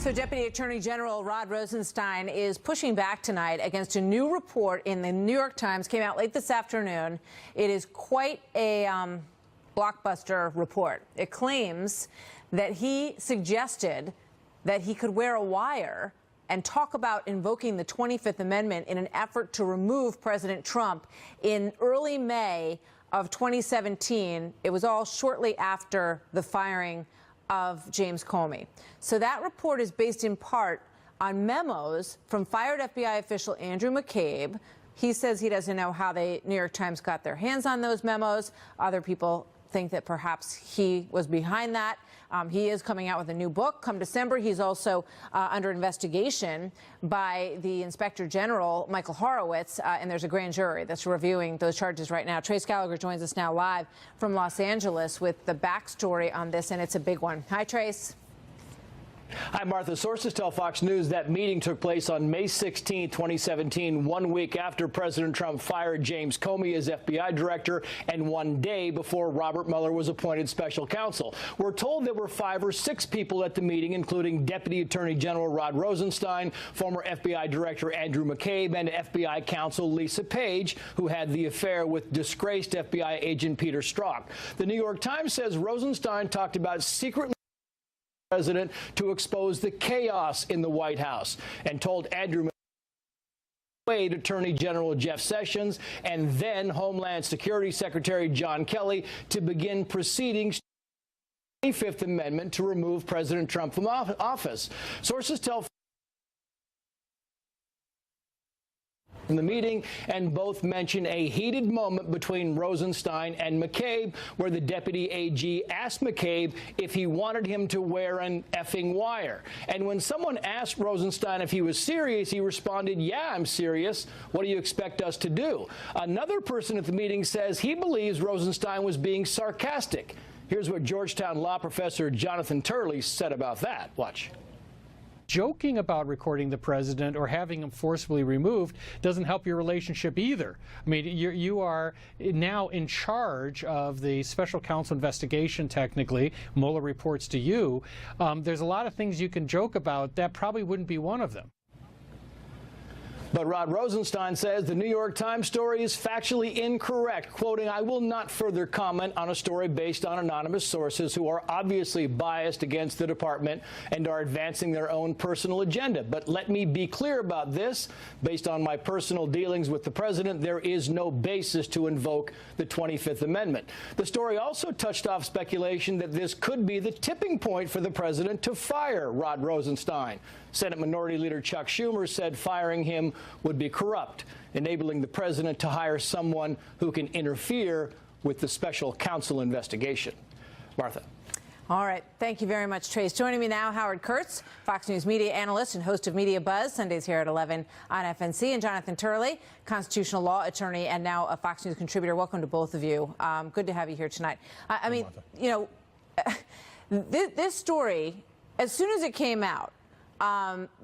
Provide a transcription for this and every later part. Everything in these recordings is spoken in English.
So Deputy Attorney General Rod Rosenstein is pushing back tonight against a new report in the New York Times. Came out late this afternoon. It is quite a blockbuster report. It claims that he suggested that he could wear a wire and talk about invoking the 25th Amendment in an effort to remove President Trump in early May of 2017. It was all shortly after the firing of James Comey. So that report is based in part on memos from fired FBI official Andrew McCabe. He says he doesn't know how the New York Times got their hands on those memos. Other people think that perhaps he was behind that. He is coming out with a new book come December. He's also under investigation by the Inspector General, Michael Horowitz, and there's a grand jury that's reviewing those charges right now. Trace Gallagher joins us now live from Los Angeles with the backstory on this, and it's a big one. Hi, Trace. Hi, Martha. Sources tell Fox News that meeting took place on May 16, 2017, 1 week after President Trump fired James Comey as FBI director and 1 day before Robert Mueller was appointed special counsel. We're told there were 5 or 6 people at the meeting, including Deputy Attorney General Rod Rosenstein, former FBI Director Andrew McCabe, and FBI counsel Lisa Page, who had the affair with disgraced FBI agent Peter Strzok. The New York Times says Rosenstein talked about secretly president to expose the chaos in the White House and told Andrew McCabe, Attorney General Jeff Sessions, and then Homeland Security Secretary John Kelly to begin proceedings to the 25th Amendment to remove President Trump from office. Sources tell from the meeting, and both mention a heated moment between Rosenstein and McCabe, where the deputy AG asked McCabe if he wanted him to wear an effing wire. And when someone asked Rosenstein if he was serious, he responded, "Yeah, I'm serious. What do you expect us to do?" Another person at the meeting says he believes Rosenstein was being sarcastic. Here's what Georgetown law professor Jonathan Turley said about that. Watch. Joking about recording the president or having him forcibly removed doesn't help your relationship either. I mean, you are now in charge of the special counsel investigation, technically. Mueller reports to you. There's a lot of things you can joke about. That probably wouldn't be one of them. But Rod Rosenstein says the New York Times story is factually incorrect, quoting, "I will not further comment on a story based on anonymous sources who are obviously biased against the department and are advancing their own personal agenda. But let me be clear about this. Based on my personal dealings with the president, there is no basis to invoke the 25th Amendment." The story also touched off speculation that this could be the tipping point for the president to fire Rod Rosenstein. Senate Minority Leader Chuck Schumer said firing him would be corrupt, enabling the president to hire someone who can interfere with the special counsel investigation. Martha. All right. Thank you very much, Trace. Joining me now, Howard Kurtz, Fox News media analyst and host of Media Buzz, Sundays here at 11 on FNC, and Jonathan Turley, constitutional law attorney and now a Fox News contributor. Welcome to both of you. Good to have you here tonight. I mean, you know, this story, as soon as it came out,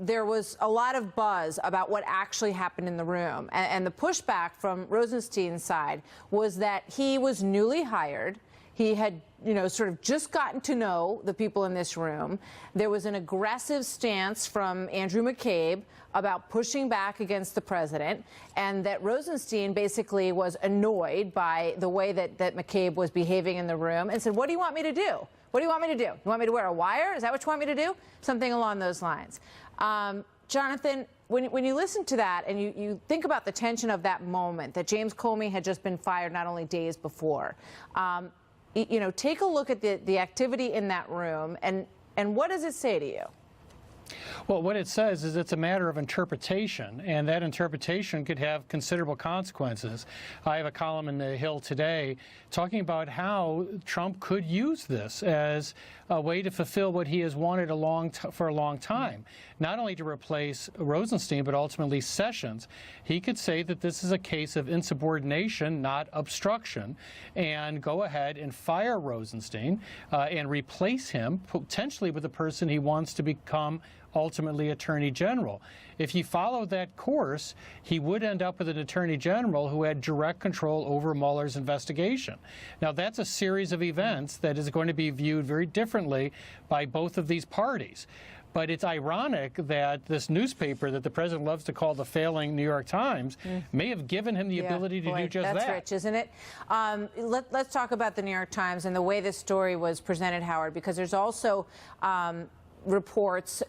there was a lot of buzz about what actually happened in the room. And the pushback from Rosenstein's side was that he was newly hired. He had, you know, sort of just gotten to know the people in this room. There was an aggressive stance from Andrew McCabe about pushing back against the president, and that Rosenstein basically was annoyed by the way that McCabe was behaving in the room and said, "What do you want me to do? What do you want me to do? You want me to wear a wire? Is that what you want me to do?" Something along those lines. Jonathan, when you listen to that and you think about the tension of that moment, that James Comey had just been fired not only days before, you know, take a look at the activity in that room, and what does it say to you? Well, what it says is it's a matter of interpretation, and that interpretation could have considerable consequences. I have a column in The Hill today talking about how Trump could use this as a way to fulfill what he has wanted for a long time, not only to replace Rosenstein, but ultimately Sessions. He could say that this is a case of insubordination, not obstruction, and go ahead and fire Rosenstein and replace him potentially with a person he wants to become ultimately Attorney General. If he followed that course, he would end up with an Attorney General who had direct control over Mueller's investigation. Now, that's a series of events that is going to be viewed very differently by both of these parties. But it's ironic that this newspaper that the president loves to call the failing New York Times may have given him the ability to do just that's that. That's rich, isn't it? Let's talk about the New York Times and the way this story was presented, Howard, because there's also reports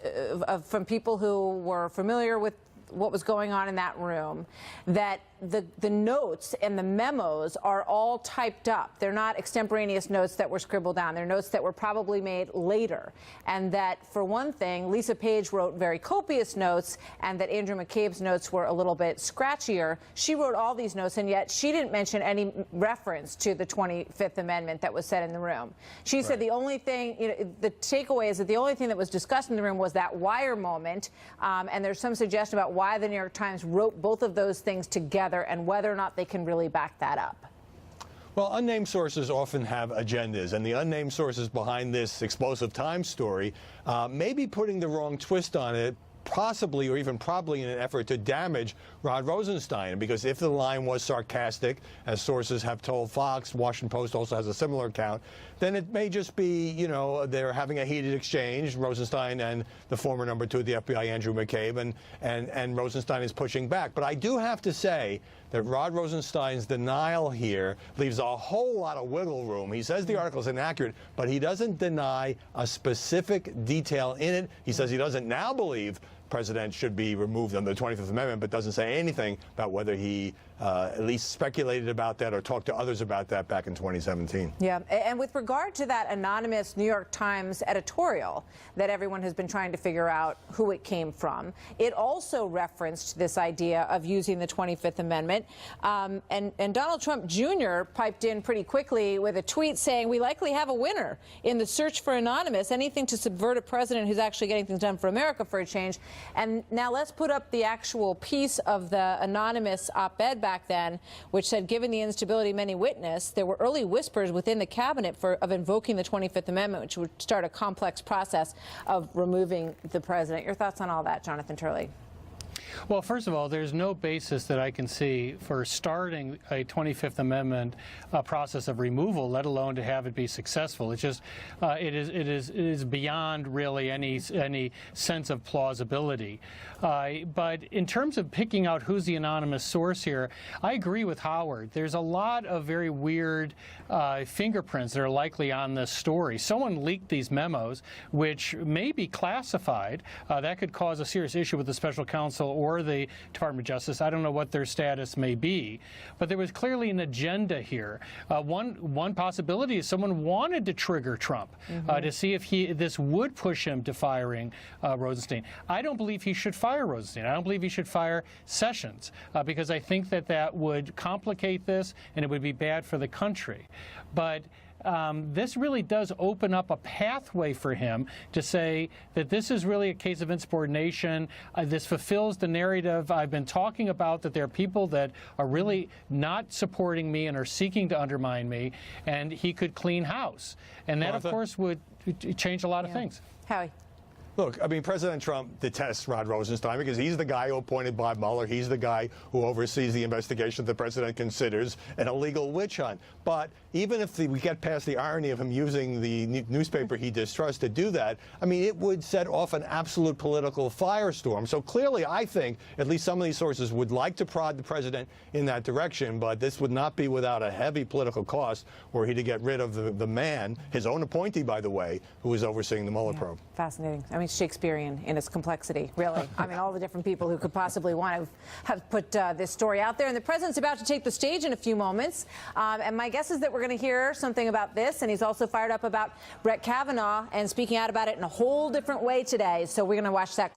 from people who were familiar with what was going on in that room, that the notes and the memos are all typed up. They're not extemporaneous notes that were scribbled down. They're notes that were probably made later. And that, for one thing, Lisa Page wrote very copious notes, and that Andrew McCabe's notes were a little bit scratchier. She wrote all these notes, and yet she didn't mention any reference to the 25th Amendment that was said in the room. She said the only thing, the takeaway is that the only thing that was discussed in the room was that wire moment, and there's some suggestion about why the New York Times wrote both of those things together and whether or not they can really back that up. Well, unnamed sources often have agendas, and the unnamed sources behind this explosive Times story may be putting the wrong twist on it, possibly or even probably in an effort to damage Rod Rosenstein. Because if the line was sarcastic, as sources have told Fox, Washington Post also has a similar account, then it may just be, they're having a heated exchange, Rosenstein and the former number 2 at the FBI, Andrew McCabe, and Rosenstein is pushing back. But I do have to say that Rod Rosenstein's denial here leaves a whole lot of wiggle room. He says the article is inaccurate, but he doesn't deny a specific detail in it. He says he doesn't now believe president should be removed under the 25th Amendment, but doesn't say anything about whether he at least speculated about that or talked to others about that back in 2017. Yeah, and with regard to that anonymous New York Times editorial that everyone has been trying to figure out who it came from, it also referenced this idea of using the 25th Amendment. And Donald Trump Jr. piped in pretty quickly with a tweet saying, "We likely have a winner in the search for anonymous, anything to subvert a president who's actually getting things done for America for a change." And now let's put up the actual piece of the anonymous op-ed back then, which said, given the instability many witnessed, there were early whispers within the cabinet of invoking the 25th Amendment, which would start a complex process of removing the president. Your thoughts on all that, Jonathan Turley? Well, first of all, there's no basis that I can see for starting a 25th Amendment process of removal, let alone to have it be successful. It's just, it is beyond really any sense of plausibility. But in terms of picking out who's the anonymous source here, I agree with Howard. There's a lot of very weird fingerprints that are likely on this story. Someone leaked these memos, which may be classified. That could cause a serious issue with the special counsel or the Department of Justice. I don't know what their status may be, but there was clearly an agenda here. One possibility is someone wanted to trigger Trump to see if this would push him to firing Rosenstein. I don't believe he should fire Rosenstein. I don't believe he should fire Sessions because I think that would complicate this and it would be bad for the country. But this really does open up a pathway for him to say that this is really a case of insubordination. This fulfills the narrative I've been talking about, that there are people that are really not supporting me and are seeking to undermine me, and he could clean house. And that, of course, would change a lot of things. Howie. Look, I mean, President Trump detests Rod Rosenstein because he's the guy who appointed Bob Mueller. He's the guy who oversees the investigation the president considers an illegal witch hunt. But even if we get past the irony of him using the newspaper he distrusts to do that, I mean, it would set off an absolute political firestorm. So clearly, I think at least some of these sources would like to prod the president in that direction, but this would not be without a heavy political cost were he to get rid of the man, his own appointee, by the way, who is overseeing the Mueller probe. Fascinating. I mean, Shakespearean in its complexity, really. I mean, all the different people who could possibly want to have put this story out there. And the president's about to take the stage in a few moments. And my guess is that we're going to hear something about this. And he's also fired up about Brett Kavanaugh and speaking out about it in a whole different way today. So we're going to watch that.